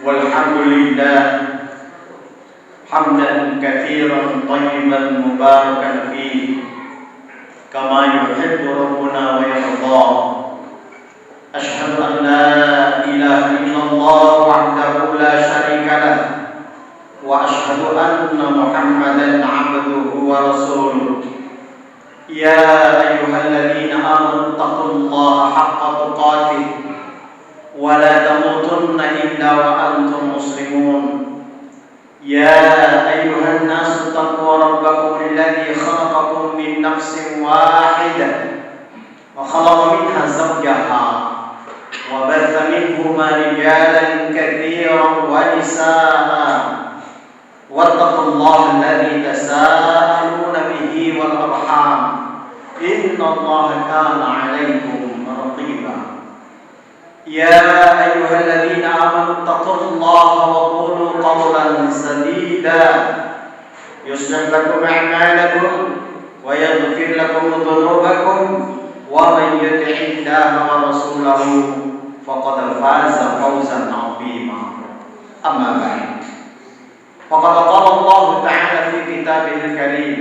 والحمد لله حمدا كثيرا طيبا مباركا فيه كما يحب ربنا ويرضى. أشهد أن لا إله إلا الله وحده لا شريك له وأشهد أن محمدا عبده ورسوله. يا أيها الذين آمنوا اتقوا الله حق تقاته ولا تموتن إلا وأنتم مسلمون. يا أيها الناس اتقوا ربكم الذي خلقكم من نفس واحدة وخلق منها زوجها وبث منهما رجالا كثيرا ونساء واتقوا الله الذي تساءلون به والأرحام إن الله كان عليكم رقيبا. يا أيها الذين آمنوا اتقوا الله وقولوا قولا سديدا يصلح لكم أعمالكم ويغفر لكم ذنوبكم ومن يطع الله ورسوله فقد فاز فوزا عظيما. أما بعد فقد قال الله تعالى في كتابه الكريم: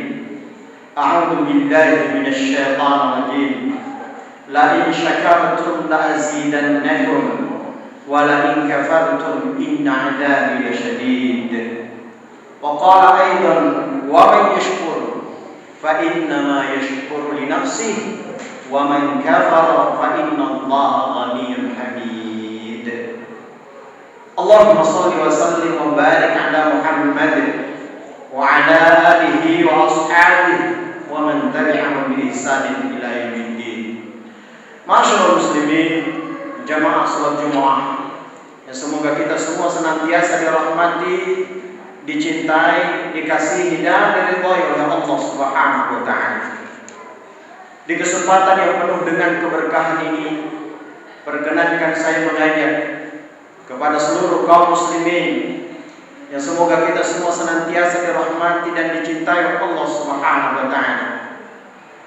أعوذ بالله من الشيطان الرجيم لئن شكرتم لأزيدنكم ولئن كفرتم إن عذابي لشديد. وقال أيضا: ومن يشكر فإنما يشكر لنفسه ومن كفر فإن الله غني حميد. اللهم صل وسلم وبارك على محمد وعلى آله وأصحابه ومن تبعهم بإحسان إلى يوم الدين. Masyaallah muslimin, jamaah salat Jumat, yang semoga kita semua senantiasa dirahmati, dicintai, dikasihi dan diridhai oleh Allah Subhanahu wa taala. Di kesempatan yang penuh dengan keberkahan ini, perkenankan saya mengajak kepada seluruh kaum muslimin yang semoga kita semua senantiasa dirahmati dan dicintai oleh Allah Subhanahu wa taala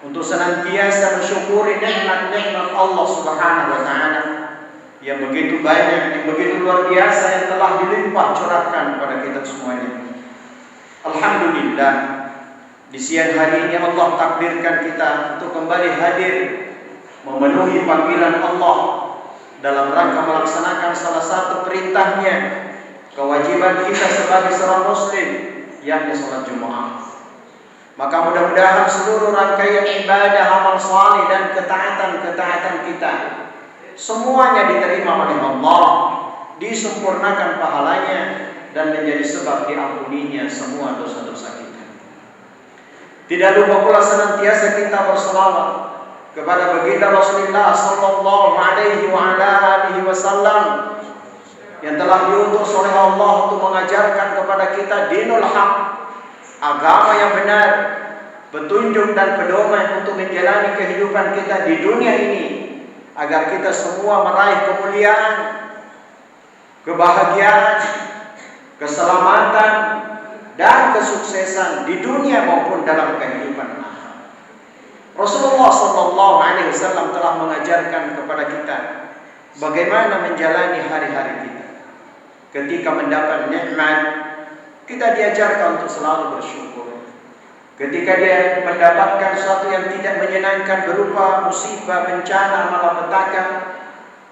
untuk senantiasa mensyukuri nikmat-nikmat Allah Subhanahu wa taala yang begitu banyak, yang begitu luar biasa, yang telah dilimpah curahkan kepada kita semuanya. Alhamdulillah, di siang hari ini Allah takdirkan kita untuk kembali hadir memenuhi panggilan Allah dalam rangka melaksanakan salah satu perintahnya, kewajiban kita sebagai seorang muslim, yakni salat Jumat. Maka mudah-mudahan seluruh rangkaian ibadah, amal saleh dan ketaatan-ketaatan kita semuanya diterima oleh Allah, disempurnakan pahalanya dan menjadi sebab diampuninya semua dosa-dosa kita. Tidak lupa pula senantiasa kita berselawat kepada baginda Rasulullah sallallahu alaihi wa ala alihi wasallam yang telah diutus oleh Allah untuk mengajarkan kepada kita dinul haq, agama yang benar, petunjuk dan pedoman untuk menjalani kehidupan kita di dunia ini agar kita semua meraih kemuliaan, kebahagiaan, keselamatan dan kesuksesan di dunia maupun dalam kehidupan akhirat. Rasulullah sallallahu alaihi wasallam telah mengajarkan kepada kita bagaimana menjalani hari-hari kita. Ketika mendapat nikmat, kita diajarkan untuk selalu bersyukur. Ketika dia mendapatkan sesuatu yang tidak menyenangkan berupa musibah, bencana, malapetaka,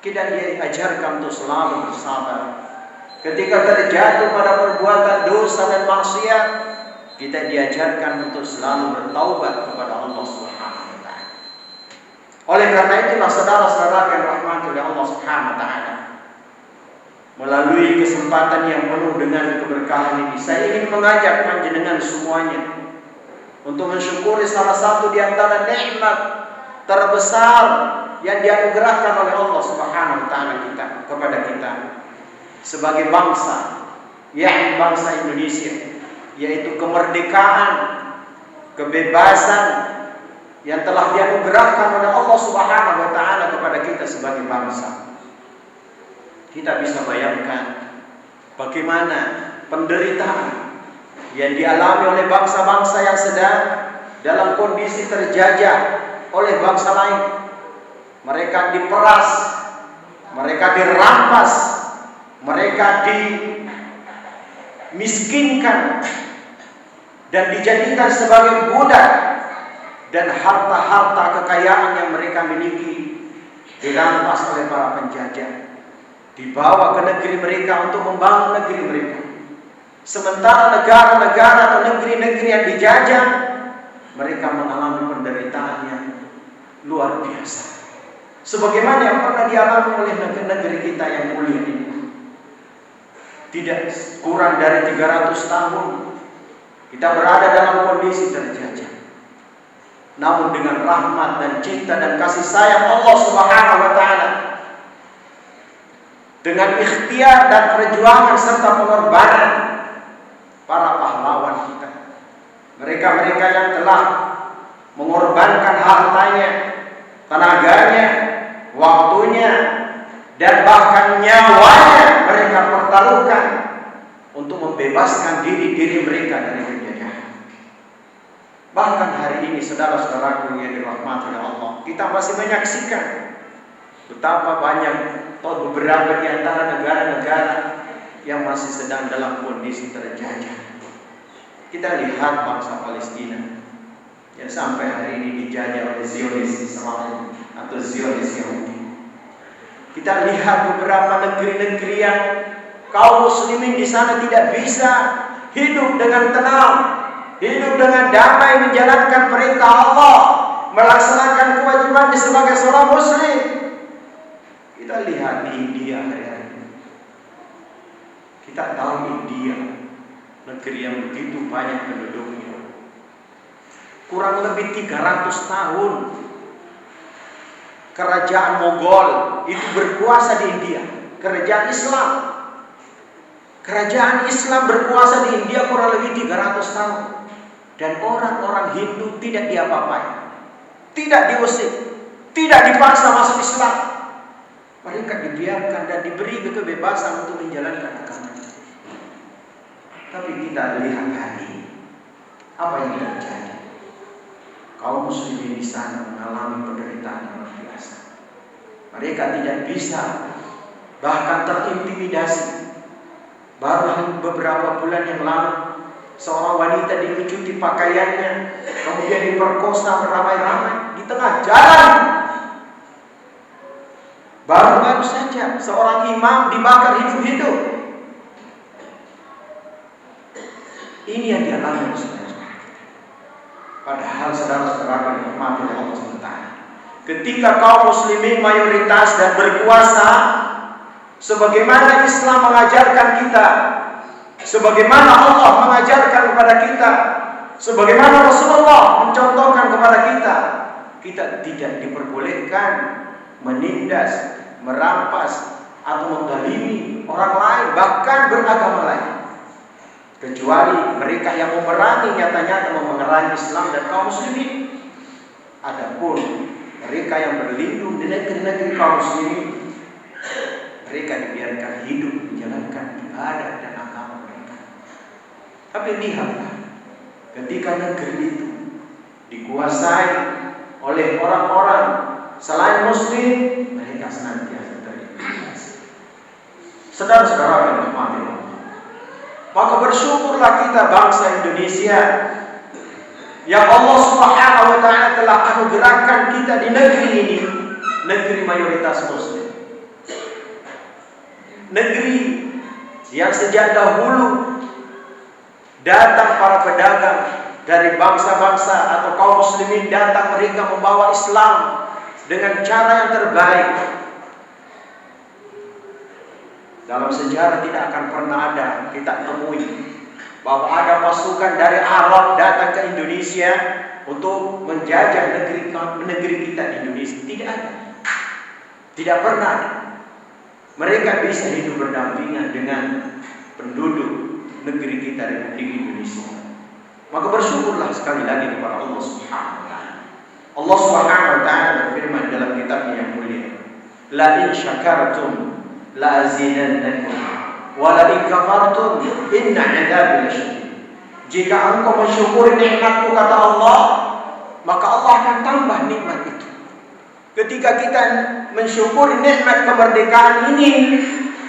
kita diajarkan untuk selalu bersabar. Ketika terjatuh pada perbuatan dosa dan maksiat, kita diajarkan untuk selalu bertaubat kepada Allah Subhanahu wa taala. Oleh karena itulah saudara-saudara yang dirahmati oleh Allah Subhanahu wa taala, melalui kesempatan yang penuh dengan keberkahan ini, saya ingin mengajak panjenengan semuanya untuk mensyukuri salah satu di antara nikmat terbesar yang dianugerahkan oleh Allah Subhanahu wa taala kepada kita sebagai bangsa, yakni bangsa Indonesia, yaitu kemerdekaan, kebebasan yang telah dianugerahkan oleh Allah Subhanahu wa taala kepada kita sebagai bangsa. Kita bisa bayangkan bagaimana penderitaan yang dialami oleh bangsa-bangsa yang sedang dalam kondisi terjajah oleh bangsa lain. Mereka diperas, mereka dirampas, mereka mereka dimiskinkan dan dijadikan sebagai budak, dan harta-harta kekayaan yang mereka miliki dirampas oleh para penjajah, dibawa ke negeri mereka untuk membangun negeri mereka. Sementara negara-negara atau negeri-negeri yang dijajah, mereka mengalami penderitaan yang luar biasa, sebagaimana yang pernah dialami oleh negeri kita yang mulia ini. Tidak kurang dari 300 tahun kita berada dalam kondisi terjajah. Namun dengan rahmat dan cinta dan kasih sayang Allah Subhanahu wa taala, dengan ikhtiar dan perjuangan serta pengorbanan para pahlawan kita, mereka-mereka yang telah mengorbankan hartanya, tenaganya, waktunya, dan bahkan nyawanya mereka pertaruhkan untuk membebaskan diri-diri mereka dari penjajahan. Bahkan hari ini, saudara-saudaraku yang dirahmati oleh Allah, kita masih menyaksikan betapa banyak atau beberapa di antara negara-negara yang masih sedang dalam kondisi terjajah. Kita lihat bangsa Palestina yang sampai hari ini dijajah oleh Zionis Israel atau Zionis Yahudi. Kita lihat beberapa negeri-negeri yang kaum muslimin di sana tidak bisa hidup dengan tenang, hidup dengan damai, menjalankan perintah Allah, melaksanakan kewajibannya sebagai seorang muslim. Kita lihat di India hari-hari ini. Kita tahu India, negeri yang begitu banyak penduduknya, kurang lebih 300 tahun kerajaan Mogol itu berkuasa di India. Kerajaan Islam berkuasa di India kurang lebih 300 tahun. Dan orang-orang Hindu tidak diapa-apai, tidak diusir, tidak dipaksa masuk Islam. Mereka dibiarkan dan diberi kebebasan untuk menjalankan agama. Tapi kita lihat hari ini apa yang terjadi. Kaum muslimin di sana mengalami penderitaan yang luar biasa. Mereka tidak bisa, bahkan terintimidasi. Baru beberapa bulan yang lalu, seorang wanita dilucuti pakaiannya, kemudian diperkosa beramai-ramai di tengah jalan. Baru-baru saja seorang imam dibakar hidup-hidup. Ini yang dialami oleh saudara. Padahal saudara-saudara yang dirahmati oleh Allah SWT, ketika kaum muslimin mayoritas dan berkuasa, sebagaimana Islam mengajarkan kita, sebagaimana Allah mengajarkan kepada kita, sebagaimana Rasulullah mencontohkan kepada kita, kita tidak diperbolehkan menindas, merampas, atau menzalimi orang lain, bahkan beragama lain, kecuali mereka yang memerangi, nyata-nyata memerangi Islam dan kaum muslimin. Adapun mereka yang berlindung di negeri-negeri kaum muslimin, mereka dibiarkan hidup menjalankan ibadah dan agama mereka. Tapi lihatlah, ketika negeri itu dikuasai oleh orang-orang selain muslim, mereka senantiasa terintimidasi. Saudara-saudara yang dirahmati Allah, maka bersyukurlah kita bangsa Indonesia yang Allah Subhanahu wa taala telah anugerahkan kita di negeri ini, negeri mayoritas muslim. Negeri yang sejak dahulu datang para pedagang dari bangsa-bangsa atau kaum muslimin, datang mereka membawa Islam dengan cara yang terbaik. Dalam sejarah tidak akan pernah ada kita temui bahwa ada pasukan dari Arab datang ke Indonesia untuk menjajah negeri kita di Indonesia. Tidak ada. Tidak pernah ada. Mereka bisa hidup berdampingan dengan penduduk negeri kita, Republik Indonesia. Maka bersyukurlah sekali lagi kepada Allah Subhanahu wa taala. Allah Subhanahu wa taala berfirman dalam kitabnya yang mulia, "La in syakartum la azidannakum wa la in kafartum inna 'adzabi lasyadid." Jika engkau mensyukuri nikmatku, kata Allah, maka Allah akan tambah nikmat itu. Ketika kita mensyukuri nikmat kemerdekaan ini,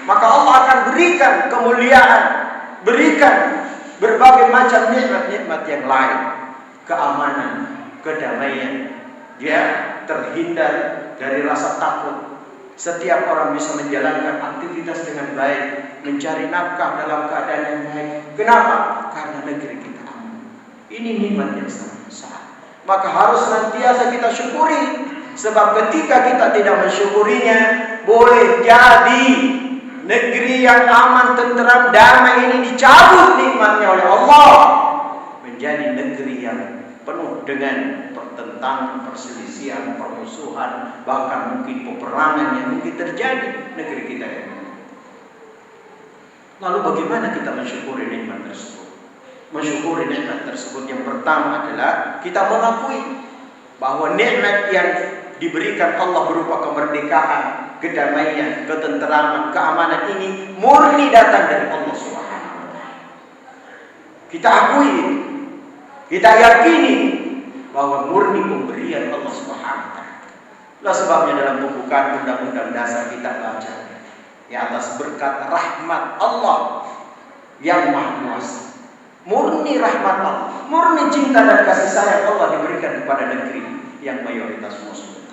maka Allah akan berikan kemuliaan, berikan berbagai macam nikmat-nikmat yang lain, keamanan, kedamaian. Dia terhindar dari rasa takut. Setiap orang bisa menjalankan aktivitas dengan baik, mencari nafkah dalam keadaan yang baik. Kenapa? Karena negeri kita aman. Ini nikmat yang sangat besar. Maka harus senantiasa kita syukuri. Sebab ketika kita tidak mensyukurinya, boleh jadi negeri yang aman, tenteram, damai ini dicabut nikmatnya oleh Allah, menjadi negeri yang penuh dengan pertentangan, perselisihan, permusuhan, bahkan mungkin peperangan yang mungkin terjadi negeri kita ini. Lalu bagaimana kita mensyukuri nikmat tersebut? Mensyukuri nikmat tersebut yang pertama adalah kita mengakui bahwa nikmat yang diberikan Allah berupa kemerdekaan, kedamaian, ketenteraman, keamanan ini murni datang dari Allah Subhanahu wa taala. Kita akui, kita yakini bahwa murni pemberian Allah Subhanahu wa taala. Itulah sebabnya dalam pembukaan Undang-Undang Dasar kita baca, di atas berkat rahmat Allah yang Maha Kuasa. Murni rahmat Allah, murni cinta dan kasih sayang Allah diberikan kepada negeri yang mayoritas Muslim.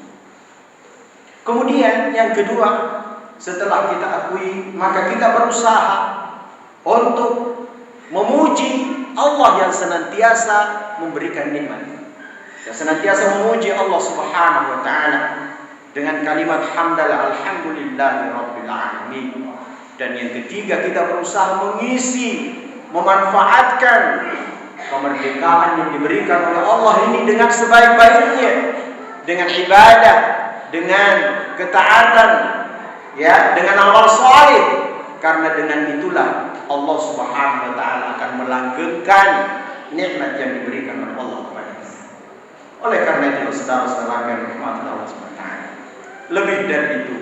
Kemudian yang kedua, setelah kita akui, maka kita berusaha untuk memuji Allah yang senantiasa memberikan nikmat, dan senantiasa memuji Allah Subhanahu wa taala dengan kalimat hamdalah alhamdulillahi rabbil alamin. Dan yang ketiga, kita berusaha mengisi, memanfaatkan kemerdekaan yang diberikan oleh Allah ini dengan sebaik-baiknya, dengan ibadah, dengan ketaatan, ya, dengan amal saleh. Karena dengan itulah Allah Subhanahu wa taala akan melanggengkan nikmat yang diberikan oleh Allah kepada kita. Oleh karena itu, saudara-saudara yang dirahmati Allah Subhanahu wa taala, lebih dari itu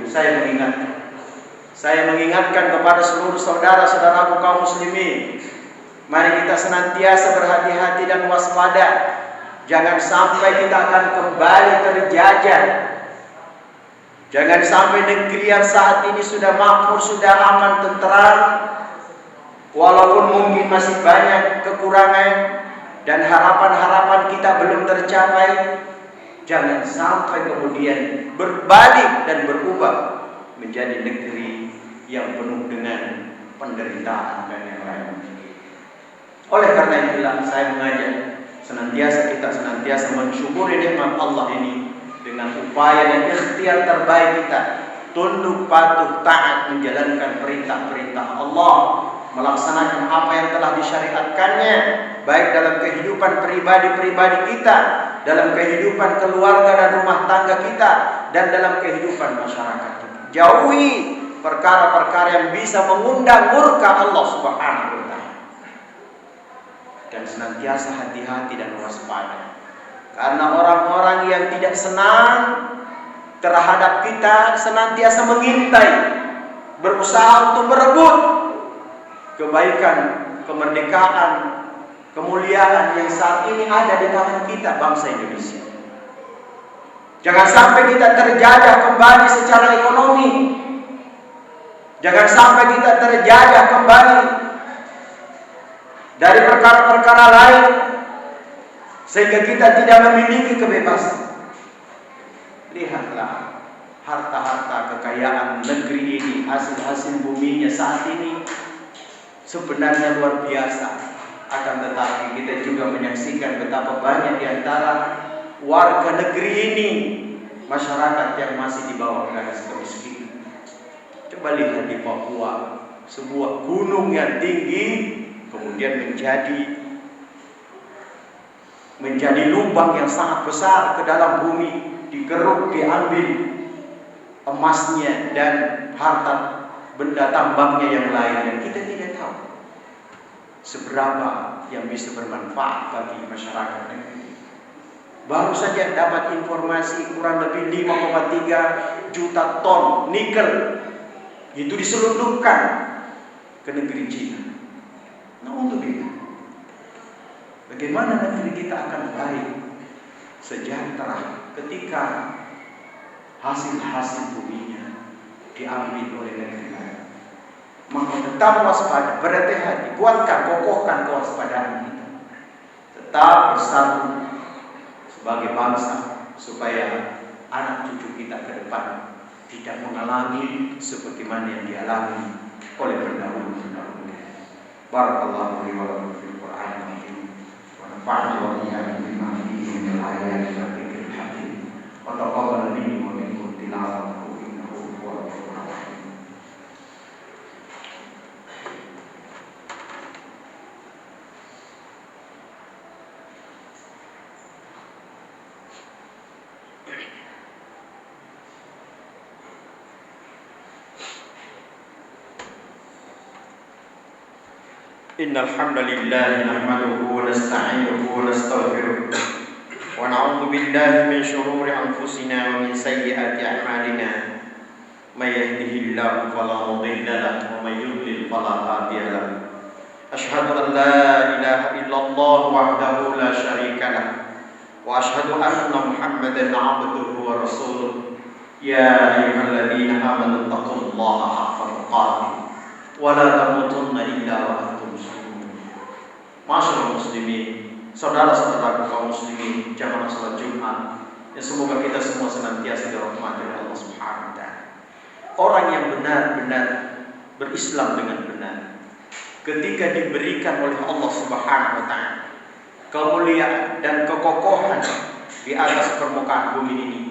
saya mengingatkan kepada seluruh saudara-saudaraku kaum muslimin, mari kita senantiasa berhati-hati dan waspada. Jangan sampai kita akan kembali terjajah. Jangan sampai negeri yang saat ini sudah makmur, sudah aman, tenteram, walaupun mungkin masih banyak kekurangan dan harapan-harapan kita belum tercapai, jangan sampai kemudian berbalik dan berubah menjadi negeri yang penuh dengan penderitaan dan yang lain. Oleh karena itulah saya mengajak kita senantiasa mensyukuri nikmat Allah ini dengan upaya dan ikhtiar terbaik kita, tunduk patuh taat menjalankan perintah-perintah Allah, melaksanakan apa yang telah disyariatkannya, baik dalam kehidupan pribadi-pribadi kita, dalam kehidupan keluarga dan rumah tangga kita, dan dalam kehidupan masyarakat kita. Jauhi perkara-perkara yang bisa mengundang murka Allah Subhanahu wa taala. Dan senantiasa hati-hati dan waspada. Karena orang-orang yang tidak senang terhadap kita senantiasa mengintai, berusaha untuk merebut kebaikan, kemerdekaan, kemuliaan yang saat ini ada di tangan kita, bangsa Indonesia. Jangan sampai kita terjajah kembali secara ekonomi. Jangan sampai kita terjajah kembali dari perkara-perkara lain, sehingga kita tidak memiliki kebebasan. Lihatlah harta-harta kekayaan negeri ini, hasil-hasil buminya saat ini sebenarnya luar biasa. Akan tetapi kita juga menyaksikan betapa banyak di antara warga negeri ini, masyarakat yang masih di bawah garis kemiskinan. Coba lihat di Papua, sebuah gunung yang tinggi kemudian menjadi lubang yang sangat besar ke dalam bumi, digeruk, diambil emasnya dan harta benda tambangnya yang lain, dan kita tidak tahu seberapa yang bisa bermanfaat bagi masyarakat negeri. Baru saja dapat informasi kurang lebih 5,3 juta ton nikel itu diselundupkan ke negeri Cina. Nah, untuk itu, bagaimana negeri kita akan baik, sejahtera ketika hasil-hasil buminya diambil oleh negeri lain? maka tetap waspada, berhati-hati, kuatkan, kokohkan kewaspadaan kita. Tetap bersatu sebagai bangsa supaya anak cucu kita ke depan tidak mengalami seperti mana yang dialami oleh pendahulu-pendahulu. Barakallahu li wa lakum fil Qur'anil Karim wa nafa'ani wa iyyakum bima fihi min al-ayati wa dzikril hakim wa taqabbal minni wa minkum tilawatahu innahu huwal ghafurur rahim. Innal hamdalillah nahmaduhu wa nasta'inuhu wa nastaghfiruh wa na'udzu billahi min shururi anfusina wa min sayyiati a'malina may yahdihillahu fala mudilla lahu wa may yudlil fala hadiya lahu asyhadu an la ilaha illallah wahdahu la syarika lahu wa asyhadu anna muhammadan 'abduhu wa rasuluh ya ayyuhalladzina amanu taqullaha haqqa tuqatih wa la tamutunna illa wa antum Masyaallah muslimin, saudara-saudara kaum muslimin, jamaah salat Jumat, ya semoga kita semua senantiasa dirahmati oleh Allah Subhanahu wa taala. Orang yang benar-benar berislam dengan benar, ketika diberikan oleh Allah Subhanahu wa taala kemuliaan dan kekokohan di atas permukaan bumi ini,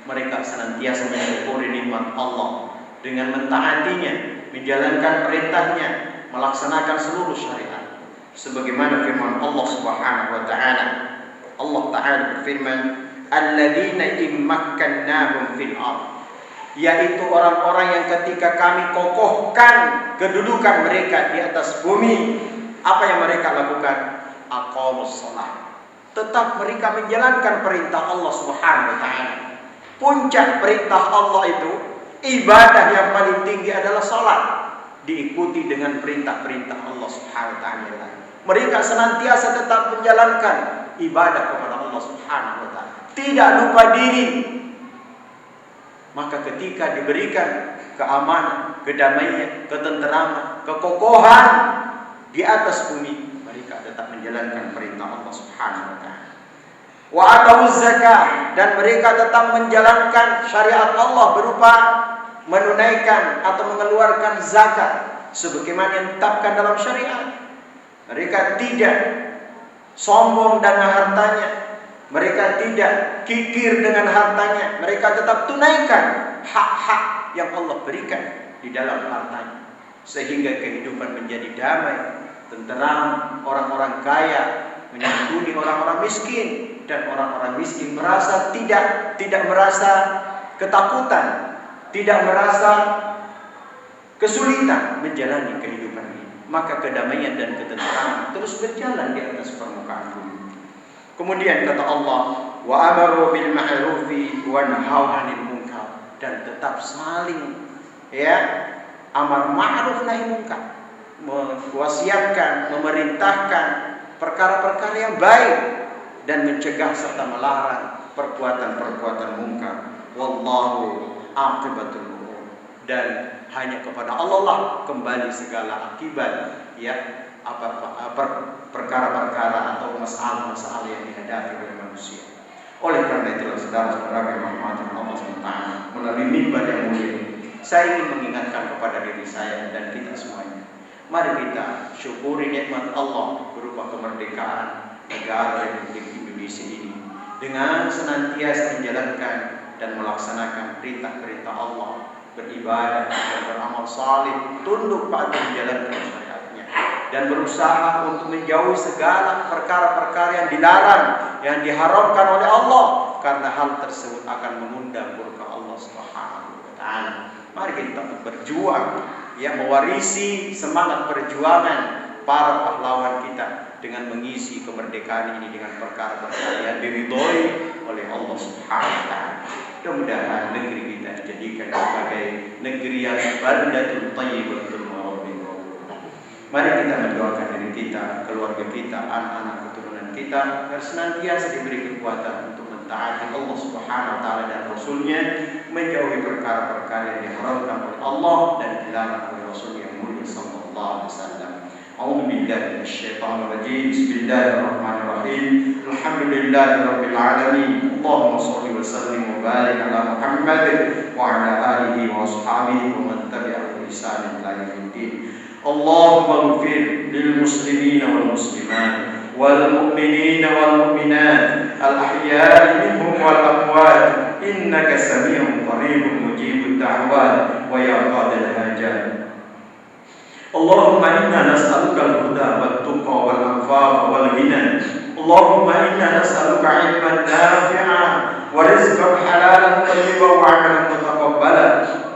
mereka senantiasa mensyukuri nikmat Allah dengan mentaatinya, menjalankan perintahnya, melaksanakan seluruh syariat. Sebagaimana firman Allah Subhanahu wa taala. Allah taala berfirman, "Alladzina immakkannahum fil ardh." Yaitu orang-orang yang ketika kami kokohkan kedudukan mereka di atas bumi, apa yang mereka lakukan? Aqamus shalah. Tetap mereka menjalankan perintah Allah Subhanahu wa taala. Puncak perintah Allah itu, ibadah yang paling tinggi adalah salat, diikuti dengan perintah-perintah Allah Subhanahu wa taala. Mereka senantiasa tetap menjalankan ibadah kepada Allah Subhanahu wa taala, tidak lupa diri. Maka ketika diberikan keamanan, kedamaian, ketenteraman, kekokohan di atas bumi, mereka tetap menjalankan perintah Allah Subhanahu wa taala. Wa atawuz zakah, dan mereka tetap menjalankan syariat Allah berupa menunaikan atau mengeluarkan zakat sebagaimana yang ditetapkan dalam syariat. Mereka tidak sombong dengan hartanya, mereka tidak kikir dengan hartanya, mereka tetap tunaikan hak-hak yang Allah berikan di dalam hartanya, sehingga kehidupan menjadi damai, tenteram, orang-orang kaya menyantuni orang-orang miskin, dan orang-orang miskin merasa tidak merasa ketakutan, tidak merasa kesulitan menjalani kehidupan ini. Maka kedamaian dan ketenteraman terus berjalan di atas permukaan bumi. Kemudian kata Allah, wa amaru bil ma'rufi wa nahaw 'anil munkar, dan tetap saling amar ma'ruf nahi munkar, mewasiatkan, memerintahkan perkara-perkara yang baik dan mencegah serta melarang perbuatan-perbuatan munkar. Wallahu aqibatul umur, dan hanya kepada Allah lah kembali segala akibat perkara-perkara atau masalah-masalah yang dihadapi oleh manusia. Oleh karena itulah saudara-saudara yang dirahmati Allah SWT, melalui mimbar yang mulia, saya ingin mengingatkan kepada diri saya dan kita semuanya. Mari kita syukuri nikmat Allah berupa kemerdekaan negara Republik Indonesia ini dengan senantiasa menjalankan dan melaksanakan perintah-perintah Allah, beribadah dan beramal saleh, tunduk patuh menjalankan syariatnya, dan berusaha untuk menjauhi segala perkara-perkara yang dilarang, yang diharamkan oleh Allah, karena hal tersebut akan mengundang murka Allah Subhanahu wa taala. Mari kita berjuang, mewarisi semangat perjuangan para pahlawan kita dengan mengisi kemerdekaan ini dengan perkara-perkara yang diridhoi oleh Allah Subhanahu wa taala. Mudah-mudahan negeri kita dijadikan sebagai negeri yang baldatun thayyibatun wa rabbin ghafur. Mari kita mendoakan diri kita, keluarga kita, anak-anak keturunan kita agar senantiasa diberi kekuatan untuk mentaati Allah Subhanahu wa taala dan Rasul-Nya, menjauhi perkara-perkara yang diharamkan oleh Allah dan dilarang oleh Rasul yang mulia A'udzu billahi minasyaitonir rajim. Bismillahirrahmanirrahim. Alhamdulillahirabbil alamin. Allahumma shalli wa sallim wa barik ala Muhammad wa ala alihi wa ashabihi wa man tabi'ahum bi ihsan ila yaumiddin. Allahumma ighfir lil muslimina wal muslimat والمؤمنين والمؤمنات الأحياء منهم والأموات إنك سميع قريب مجيب الدعوات ويا قاضي الحاجات اللهم إنا نسألك الهدى والتقى والعفاف والغنى اللهم إنا نسألك علما نافعا ورزقا حلالا طيبا وعملا متقبلا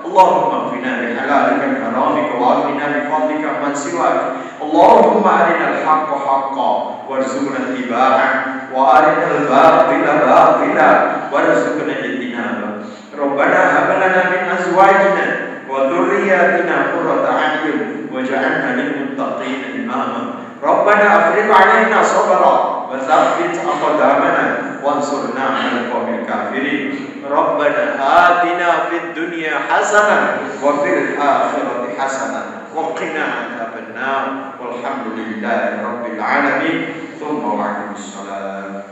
اللهم اغفنا بحلالك من حرامك واغفنا بفضلك عمن سواك اللهم أرنا الحق حقا وارزقنا اتباعه وأرنا الباطل باطلا وارزقنا اجتنابه ربنا هب لنا من أزواجنا وذرياتنا قرة أعين واجعلنا للمتقين إماما ربنا أفرغ علينا صبرا وثبت أقدامنا وانصرنا على القوم الكافرين ربنا آتنا في الدنيا حسنة وفي الآخرة حسنة وقنا عذاب النار والحمد لله رب العالمين ثم وعليكم السلام.